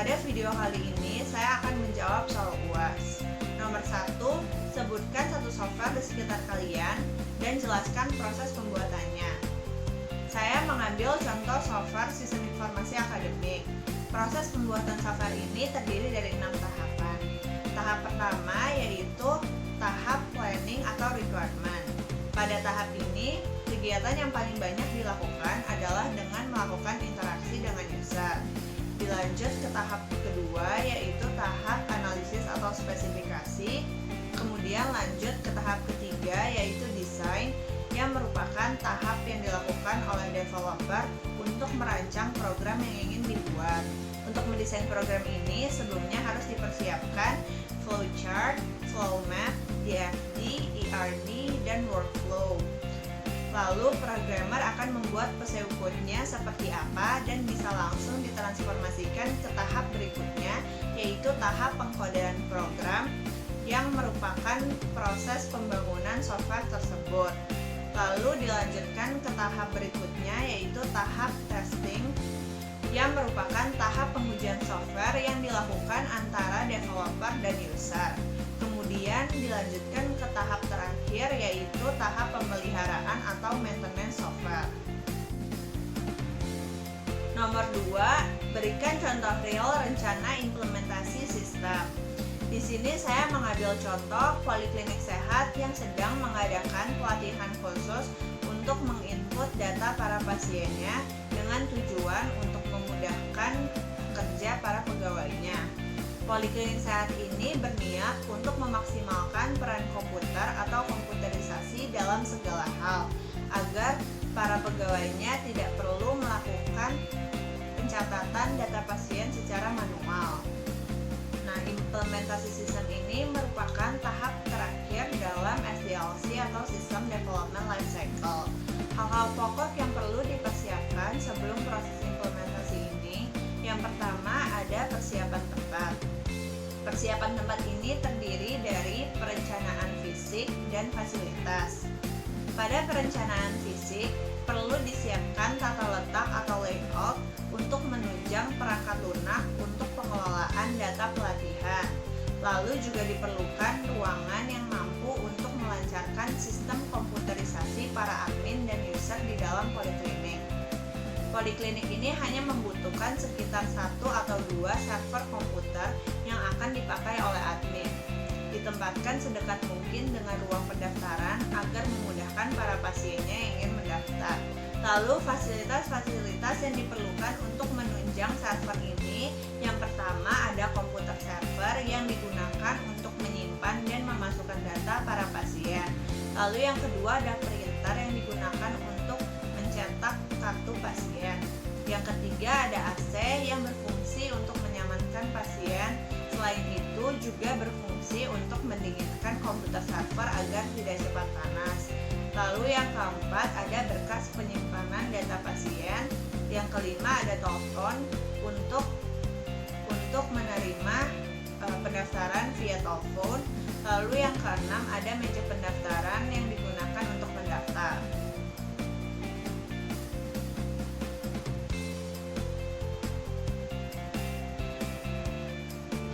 Pada video kali ini, saya akan menjawab soal UAS. Nomor 1, sebutkan satu software di sekitar kalian dan jelaskan proses pembuatannya. Saya mengambil contoh software sistem informasi akademik. Proses pembuatan software ini terdiri dari 6 tahapan. Tahap pertama yaitu tahap planning atau requirement. Pada tahap ini, kegiatan yang paling banyak dilakukan adalah dengan melakukan interaksi dengan user. Dilanjut ke tahap kedua yaitu tahap analisis atau spesifikasi. Kemudian lanjut ke tahap ketiga yaitu desain, yang merupakan tahap yang dilakukan oleh developer untuk merancang program yang ingin dibuat. Untuk mendesain program ini sebelumnya harus dipersiapkan flowchart, flow map, DFD, ERD, dan workflow. Lalu programmer akan membuat pseudocode-nya seperti apa dan bisa langsung ditransformasikan ke tahap berikutnya yaitu tahap pengkodean program yang merupakan proses pembangunan software tersebut. Lalu dilanjutkan ke tahap berikutnya yaitu tahap testing yang merupakan tahap pengujian software yang dilakukan antara developer dan user. Kemudian dilanjutkan ke tahap terakhir yaitu tahap pemeliharaan atau maintenance software. Nomor 2, berikan contoh real rencana implementasi sistem. Di sini saya mengambil contoh poliklinik sehat yang sedang mengadakan pelatihan khusus untuk menginput data para pasiennya dengan tujuan untuk memudahkan kerja para pegawainya. Poliklinik sehat ini berniat untuk memaksimalkan peran komputer atau komputerisasi dalam segala hal, agar para pegawainya tidak perlu melakukan pencatatan data pasien secara manual. Nah, implementasi sistem ini merupakan tahap terakhir dalam SDLC atau System Development Lifecycle. Hal-hal pokok yang perlu dipersiapkan sebelum proses implementasi ini, yang pertama ada persiapan tempat. Persiapan tempat ini terdiri dari perencanaan fisik dan fasilitas. Pada perencanaan fisik, perlu disiapkan tata letak atau layout untuk menunjang perangkat lunak untuk pengelolaan data pelatihan. Lalu juga diperlukan ruangan yang mampu untuk melancarkan sistem komputerisasi para admin dan user di dalam poliklinik. Poliklinik ini hanya membutuhkan sekitar 1 atau 2 server komputer yang akan dipakai oleh admin. Ditempatkan sedekat mungkin dengan ruang pendaftaran agar memudahkan para pasiennya yang ingin mendaftar. Lalu fasilitas-fasilitas yang diperlukan untuk menunjang server ini, yang pertama ada komputer server yang digunakan untuk menyimpan dan memasukkan data para pasien. Lalu yang kedua ada printer yang digunakan untuk mencetak kartu pasien. Yang ketiga ada AC yang berfungsi untuk menyamankan pasien. Selain itu juga berfungsi untuk mendinginkan komputer server agar tidak cepat panas. Lalu yang keempat ada berkas penyimpanan data pasien. Yang kelima ada telepon untuk menerima pendaftaran via telepon. Lalu yang keenam ada meja pendaftaran yang digunakan untuk mendaftar.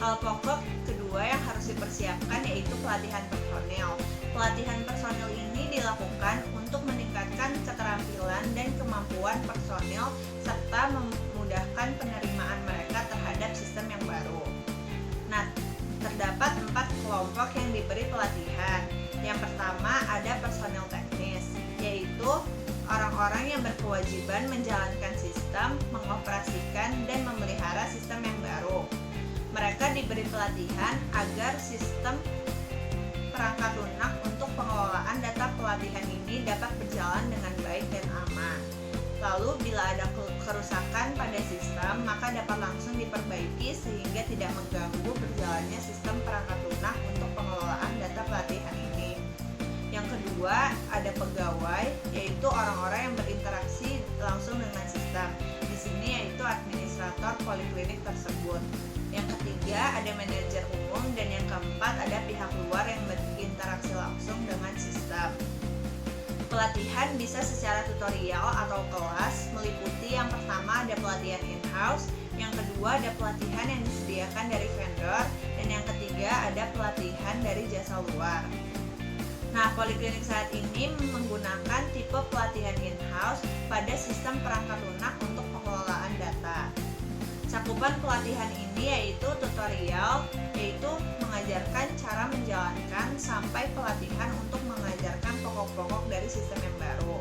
Hal pokok kedua yang harus dipersiapkan yaitu pelatihan personil. Pelatihan personil ini dilakukan untuk meningkatkan keterampilan dan kemampuan personil serta memudahkan penerimaan mereka terhadap sistem yang baru. Nah, terdapat 4 kelompok yang diberi pelatihan. Yang pertama ada personil teknis, yaitu orang-orang yang berkewajiban menjalankan sistem, mengoperasikan, dan memelihara sistem yang baru. Mereka diberi pelatihan agar sistem perangkat lunak untuk pengelolaan data pelatihan ini dapat berjalan dengan baik dan aman. Lalu bila ada kerusakan pada sistem, maka dapat langsung diperbaiki sehingga tidak mengganggu berjalannya sistem perangkat lunak untuk pengelolaan data pelatihan ini. Yang kedua, ada pegawai, yaitu orang-orang yang berinteraksi langsung dengan sistem. Di sini yaitu administrator poliklinik tersebut. Yang ketiga ada manajer umum, dan yang keempat ada pihak luar yang berinteraksi langsung dengan sistem. Pelatihan bisa secara tutorial atau kelas, meliputi yang pertama ada pelatihan in-house, Yang kedua ada pelatihan yang disediakan dari vendor, dan yang ketiga ada pelatihan dari jasa luar. Nah, poliklinik saat ini menggunakan tipe pelatihan in-house pada sistem perangkat lunak untuk pengelolaan data. Cakupan pelatihan ini yaitu tutorial, yaitu mengajarkan cara menjalankan, sampai pelatihan untuk mengajarkan pokok-pokok dari sistem yang baru.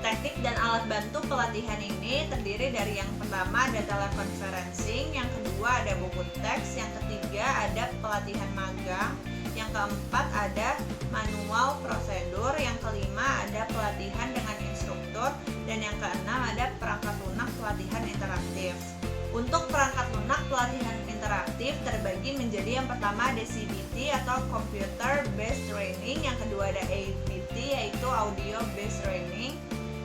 Teknik dan alat bantu pelatihan ini terdiri dari yang pertama ada teleconferencing, yang kedua ada buku teks, yang ketiga ada pelatihan magang, yang keempat ada manual prosedur, yang kelima ada pelatihan dengan instruktur, dan yang keenam ada perangkat lunak pelatihan interaktif. Untuk perangkat lunak pelatihan interaktif terbagi menjadi yang pertama ada CBT atau Computer Based Training, yang kedua ada ABT yaitu Audio Based Training,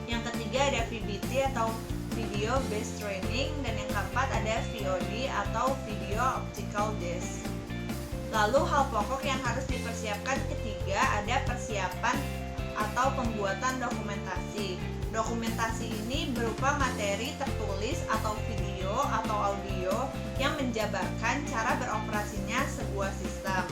yang ketiga ada VBT atau Video Based Training, dan yang keempat ada VOD atau Video Optical Disc. Lalu hal pokok yang harus dipersiapkan ketiga ada persiapan atau pembuatan dokumentasi. Dokumentasi ini berupa materi tertulis atau video atau audio yang menjabarkan cara beroperasinya sebuah sistem.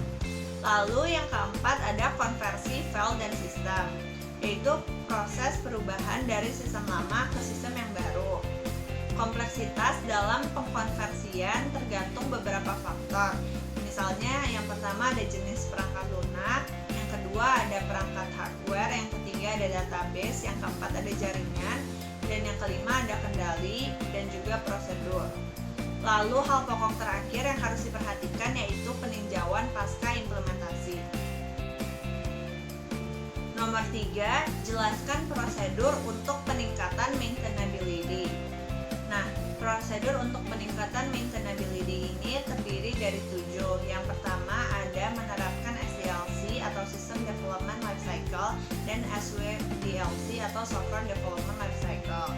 Lalu yang keempat ada konversi file dan sistem, yaitu proses perubahan dari sistem lama ke sistem yang baru. Kompleksitas dalam pengkonversian tergantung beberapa faktor. Misalnya yang pertama ada jenis perangkat lunak, yang kedua ada perangkat hardware, yang ketiga ada database, yang keempat ada jaringan, dan yang kelima ada kendali dan juga prosedur. Lalu hal pokok terakhir yang harus diperhatikan yaitu peninjauan pasca implementasi. Nomor 3, jelaskan prosedur untuk peningkatan maintainability. Nah, prosedur untuk peningkatan maintainability ini terdiri dari 7. Yang pertama ada menerapkan SDLC atau System Development Lifecycle dan SWDLC atau Software Development Lifecycle.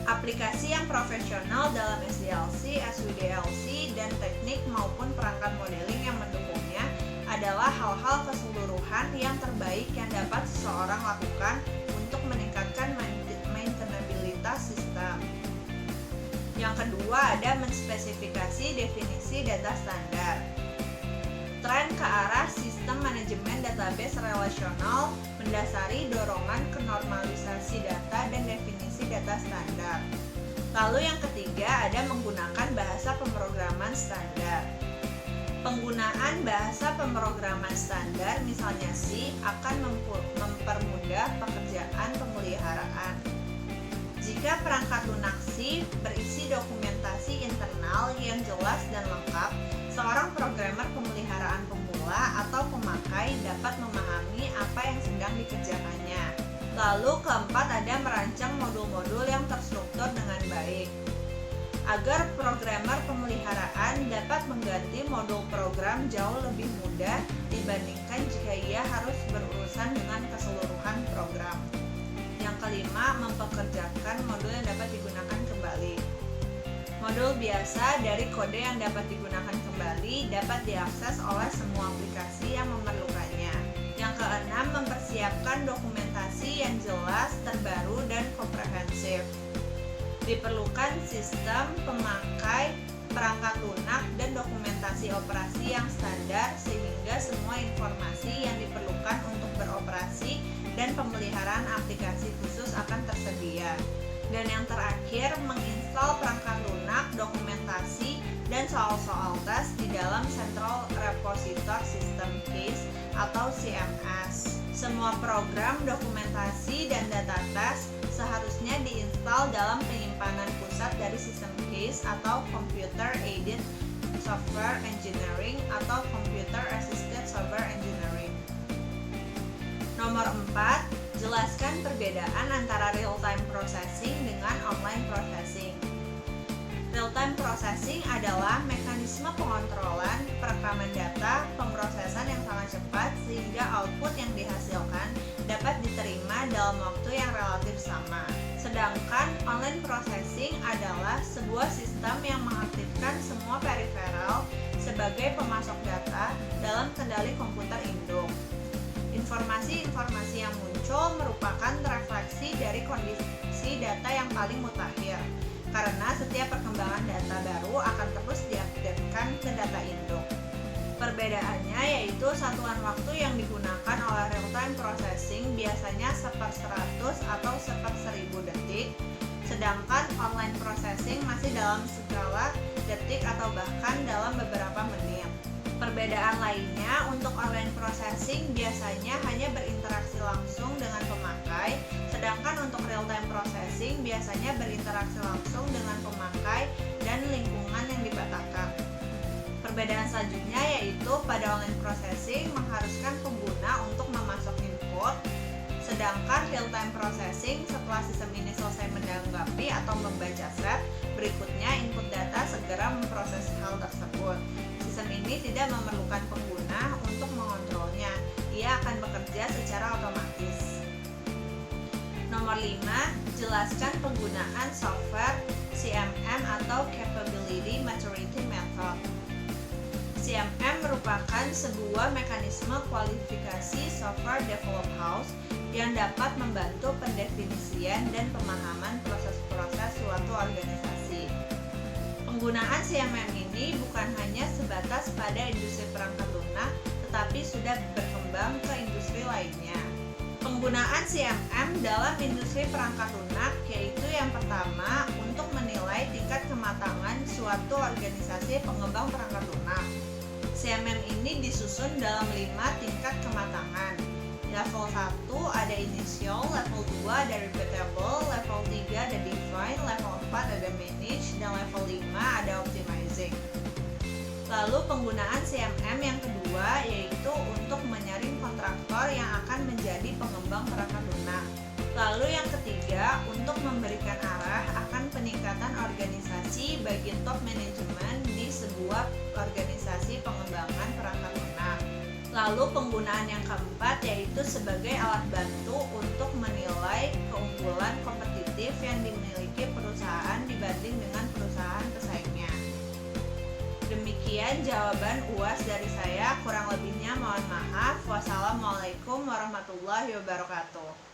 Aplikasi yang profesional dalam SDLC, SWDLC, dan teknik maupun perangkat modeling yang mendukungnya adalah hal-hal keseluruhan yang terbaik yang dapat seseorang lakukan untuk meningkatkan maintainabilitas sistem. Yang kedua ada menspesifikasi definisi data standar. Tren ke arah sistem manajemen database relasional mendasari dorongan ke normalisasi data dan definisi data standar. Lalu yang ketiga ada menggunakan bahasa pemrograman standar. Penggunaan bahasa pemrograman standar misalnya C akan mempermudah pekerjaan pemeliharaan. Jika perangkat lunak C berisi dokumentasi internal yang jelas dan lengkap, seorang programmer pemeliharaan pemula atau pemakai dapat memahami apa yang sedang dikerjakannya. Lalu keempat ada merancang modul-modul yang terstruktur dengan baik. Agar programmer pemeliharaan dapat mengganti modul program jauh lebih mudah dibandingkan jika ia harus berurusan dengan keseluruhan program. Yang kelima, mempekerjakan modul yang dapat digunakan kembali. Modul biasa dari kode yang dapat digunakan kembali dapat diakses oleh semua aplikasi yang memerlukannya. Yang keenam, mempersiapkan dokumentasi yang jelas, terbaru, dan komprehensif. Diperlukan sistem, pemakai, perangkat lunak, dan dokumentasi operasi yang standar sehingga semua informasi yang diperlukan untuk beroperasi dan pemeliharaan aplikasi khusus akan tersedia. Dan yang terakhir, menginstal perangkat lunak, dokumentasi, dan soal-soal tes di dalam Central Repository System Case atau CMS. Semua program, dokumentasi, dan data tes seharusnya diinstal dalam penyimpanan pusat dari sistem case atau Computer Aided Software Engineering atau Computer Assisted Software Engineering. Nomor 4, jelaskan perbedaan antara real-time processing dengan online processing. Real-time processing adalah mekanisme pengontrolan perekaman data, pemrosesan yang sangat cepat sehingga output yang dihasilkan dapat diterima dalam waktu yang relatif sama. Sedangkan online processing adalah sebuah sistem yang mengaktifkan semua peripheral sebagai pemasok data dalam kendali komputer induk. Informasi-informasi yang muncul merupakan refleksi dari kondisi data yang paling mutakhir. Karena setiap perkembangan satuan waktu yang digunakan oleh real-time processing biasanya 1/100 atau 1/1000 detik, sedangkan online processing masih dalam skala detik atau bahkan dalam beberapa menit. Perbedaan lainnya, untuk online processing biasanya hanya berinteraksi langsung dengan pemakai, sedangkan untuk real-time processing biasanya berinteraksi langsung dengan pemakai dan lingkungan yang dipetakan. Perbedaan selanjutnya yaitu pada online processing mengharuskan pengguna untuk memasuk input, sedangkan real-time processing setelah sistem ini selesai menanggapi atau membaca thread, berikutnya input data segera memproses hal tersebut. Sistem ini tidak memerlukan pengguna untuk mengontrolnya, ia akan bekerja secara otomatis. Nomor 5, jelaskan penggunaan software CMM atau Capability Maturity Method. CMM merupakan sebuah mekanisme kualifikasi software develop house yang dapat membantu pendefinisian dan pemahaman proses-proses suatu organisasi. Penggunaan CMM ini bukan hanya sebatas pada industri perangkat lunak, tetapi sudah berkembang ke industri lainnya. Penggunaan CMM dalam industri perangkat lunak yaitu yang pertama untuk menilai tingkat kematangan suatu organisasi pengembang perangkat lunak. CMM ini disusun dalam 5 tingkat kematangan. Level 1 ada initial, level 2 ada repeatable, level 3 ada define, level 4 ada manage, dan level 5 ada optimizing. Lalu penggunaan CMM yang kedua yaitu untuk menyaring kontraktor yang akan menjadi pengembang perangkat lunak. Lalu yang ketiga untuk memberikan arah akan peningkatan organisasi bagi top manajemen di sebuah organisasi pengembangan perangkat lunak. Lalu penggunaan yang keempat yaitu sebagai alat bantu untuk menilai keunggulan kompetitif yang dimiliki perusahaan dibanding dengan perusahaan pesaingnya. Demikian jawaban UAS dari saya, kurang lebihnya mohon maaf. Wassalamualaikum warahmatullahi wabarakatuh.